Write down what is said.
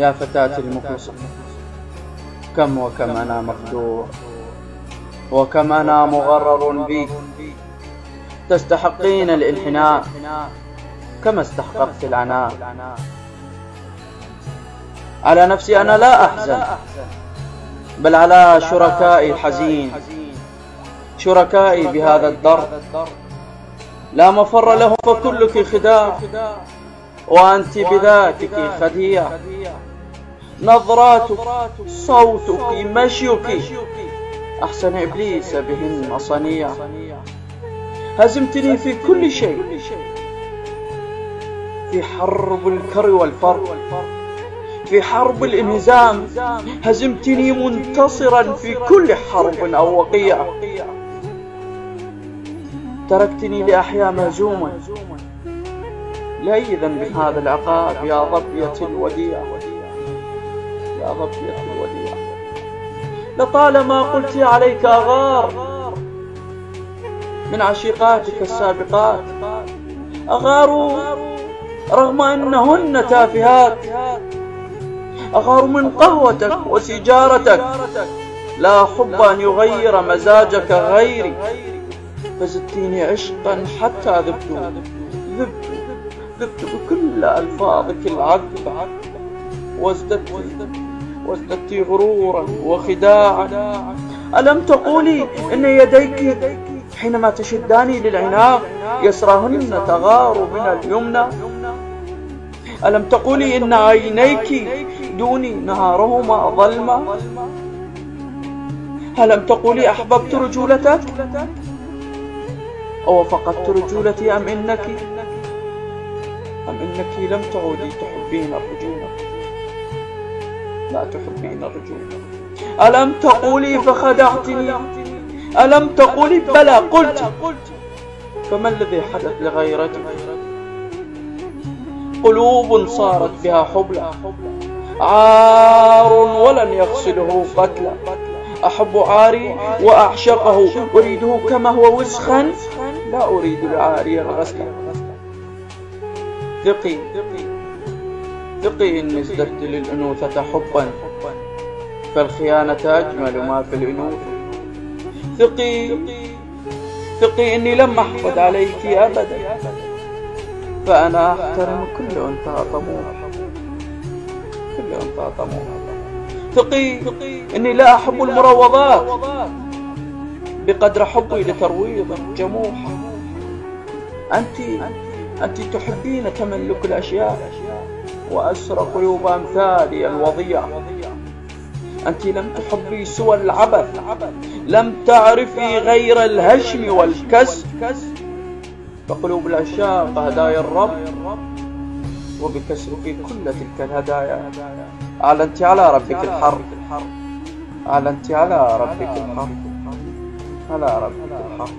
يا فتاة المخلصة، كم وكم أنا مخدوع، وكم أنا مغرر بي. تستحقين الانحناء كما استحققت العناء. على نفسي أنا لا أحزن، بل على شركائي الحزين، شركائي بهذا الدرب. لا مفر لهم فكلك خداع، وأنت بذاتك خديع. نظراتك، صوتك، مشيك، أحسن إبليس بهن صنيع. هزمتني في كل شيء، في حرب الكر والفر، في حرب الانهزام. هزمتني منتصرا في كل حرب أو وقيعة. تركتني لأحيا مهزوما، لأي ذنب هذا العقاب يا ظبية الوديع، يا ظبية الوديع. لطالما قلت عليك أغار من عشيقاتك السابقات، أغار رغم أنهن تافهات. أغار من قهوتك وسجارتك، لا حب أن يغير مزاجك غيري. فزدتيني عشقا حتى ذبت بكل ألفاظك العذبة. وازددت غرورا وخداعا. ألم تقولي إن يديك حينما تشداني للعناق يسراهن تغار من اليمنى؟ ألم تقولي إن عينيك دوني نهارهما ظلمة؟ ألم تقولي أحببت رجولتك أو فقدت رجولتي؟ أم إنك لم تعودي تحبين الرجولة؟ لا تحبين الرجولة. ألم تقولي فخدعتني؟ ألم تقولي بلى قلت؟ فما الذي حدث لغيرتك؟ قلوب صارت بها حبلى، عار ولن يغسله قتلى. أحب عاري وأعشقه، أريده كما هو وسخا، لا أريد العاري الغسل. ثقي إني ازددت للأنوثة حبا، فالخيانة أجمل ما في الأنوثة. ثقي إني لم أحقد عليك أبدا، فأنا أحترم كل أنثى طموح، كل أنثى طموح. ثقي إني لا أحب المروضات بقدر حبي لترويض جموح. أنت تحبين تملك الأشياء وأسر قلوب أمثالي الوضيع. أنت لم تحبي سوى العبث، لم تعرفي غير الهشم والكسر. فقلوب العشاق هدايا الرب، وبكسرك كل تلك الهدايا أعلنت على ربك الحرب، أعلنت على ربك الحرب، على ربك الحرب.